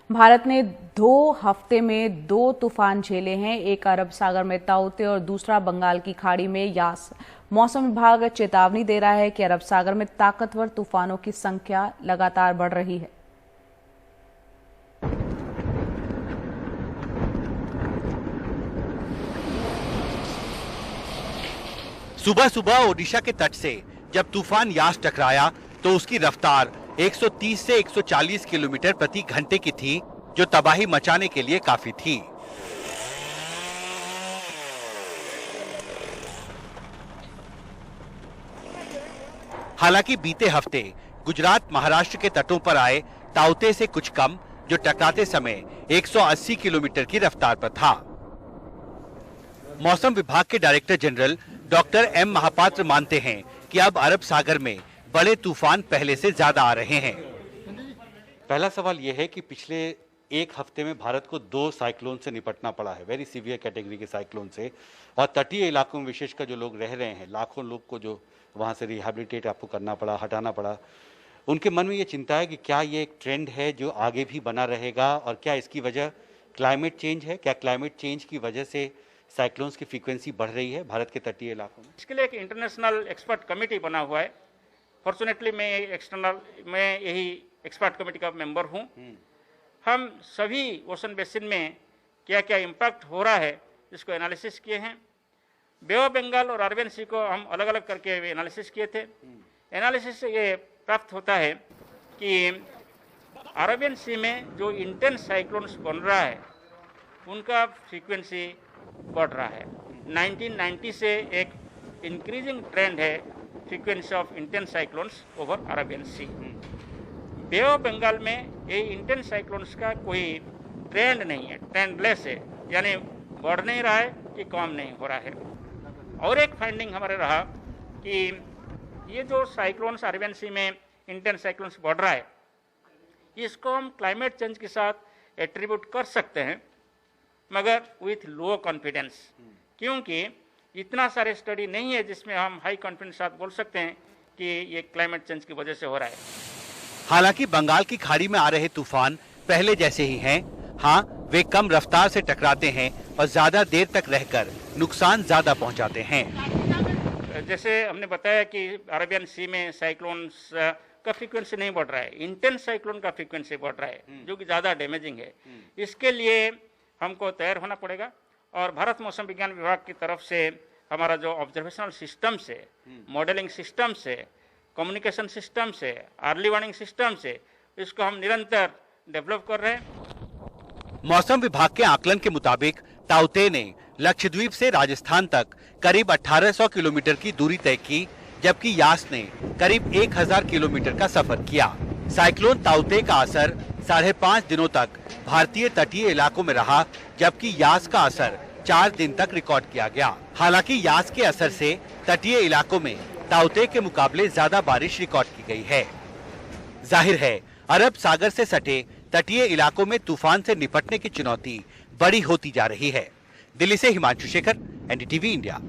भारत ने 2 हफ्ते में 2 तूफान झेले हैं, एक अरब सागर में ताउते और दूसरा बंगाल की खाड़ी में यास। मौसम विभाग चेतावनी दे रहा है कि अरब सागर में ताकतवर तूफानों की संख्या लगातार बढ़ रही है। सुबह सुबह ओडिशा के तट से जब तूफान यास टकराया तो उसकी रफ्तार 130 से 140 किलोमीटर प्रति घंटे की थी, जो तबाही मचाने के लिए काफी थी। हालांकि बीते हफ्ते गुजरात महाराष्ट्र के तटों पर आए ताउते से कुछ कम, जो टकराते समय 180 किलोमीटर की रफ्तार पर था। मौसम विभाग के director general doctor M Mohapatra मानते हैं कि अब अरब सागर में बड़े तूफान पहले से ज्यादा आ रहे हैं। पहला सवाल यह है कि पिछले एक हफ्ते में भारत को 2 साइक्लोन से निपटना पड़ा है, वेरी सीवियर कैटेगरी के साइक्लोन से, और तटीय इलाकों में विशेषकर जो लोग रह रहे हैं, लाखों लोग को जो वहां से रिहैबिलिटेट आपको करना पड़ा, हटाना पड़ा, उनके मन में ये चिंता है कि क्या ये एक ट्रेंड है जो आगे भी बना रहेगा और क्या इसकी वजह क्लाइमेट चेंज है, क्या क्लाइमेट चेंज की वजह से साइक्लोन्स की फ्रीक्वेंसी बढ़ रही है भारत के तटीय इलाकों में। इसके लिए एक इंटरनेशनल एक्सपर्ट कमेटी बना हुआ है। फॉर्चुनेटली मैं यही एक्सपर्ट कमेटी का मेंबर हूं। हम सभी ओशन बेसिन में क्या क्या इम्पैक्ट हो रहा है इसको एनालिसिस किए हैं। बे ऑफ बंगाल और अरबियन सी को हम अलग अलग करके एनालिसिस किए थे। एनालिसिस से ये प्राप्त होता है कि अरबियन सी में जो इंटेंस साइक्लोन्स बन रहा है उनका फ्रीक्वेंसी बढ़ रहा है। 1990 से एक इंक्रीजिंग ट्रेंड है frequency of intense cyclones over Arabian sea. Bay of Bengal में ये इंटेंस साइक्लोन्स का कोई ट्रेंड नहीं है, ट्रेंडलेस है, यानी बढ़ नहीं रहा है कि कम नहीं हो रहा है। और एक फाइंडिंग हमारे रहा कि ये जो साइक्लोन्स अरबियन सी में इंटेंस साइक्लोन्स बढ़ रहा है, इसको हम क्लाइमेट चेंज के साथ एट्रीब्यूट कर सकते हैं, मगर विथ लो कॉन्फिडेंस, क्योंकि इतना सारे स्टडी नहीं है जिसमें हम हाई कॉन्फिडेंस साथ बोल सकते हैं कि ये क्लाइमेट चेंज की वजह से हो रहा है। हालांकि बंगाल की खाड़ी में आ रहे तूफान पहले जैसे ही हैं। हाँ, वे कम रफ्तार से टकराते हैं और ज्यादा देर तक रहकर नुकसान ज्यादा पहुंचाते हैं। जैसे हमने बताया कि अरेबियन सी में साइक्लोन्स का फ्रीक्वेंसी नहीं बढ़ रहा है, इंटेंस साइक्लोन का फ्रीक्वेंसी बढ़ रहा है, जो कि ज्यादा डैमेजिंग है। इसके लिए हमको तैयार होना पड़ेगा और भारत मौसम विज्ञान विभाग की तरफ से हमारा जो ऑब्जर्वेशनल सिस्टम से, मॉडलिंग सिस्टम से, कम्युनिकेशन सिस्टम से, अर्ली वार्निंग सिस्टम से, इसको हम निरंतर डेवलप कर रहे हैं। मौसम विभाग के आकलन के मुताबिक ताउते ने लक्षद्वीप से राजस्थान तक करीब 1800 किलोमीटर की दूरी तय की, जबकि यास ने करीब 1000 किलोमीटर का सफर किया। साइक्लोन ताउते का असर 5.5 दिनों तक भारतीय तटीय इलाकों में रहा, जबकि यास का असर 4 दिन तक रिकॉर्ड किया गया। हालांकि यास के असर से तटीय इलाकों में ताउते के मुकाबले ज्यादा बारिश रिकॉर्ड की गई है। जाहिर है, अरब सागर से सटे तटीय इलाकों में तूफान से निपटने की चुनौती बड़ी होती जा रही है। दिल्ली से हिमांशु शेखर, एनडीटीवी इंडिया।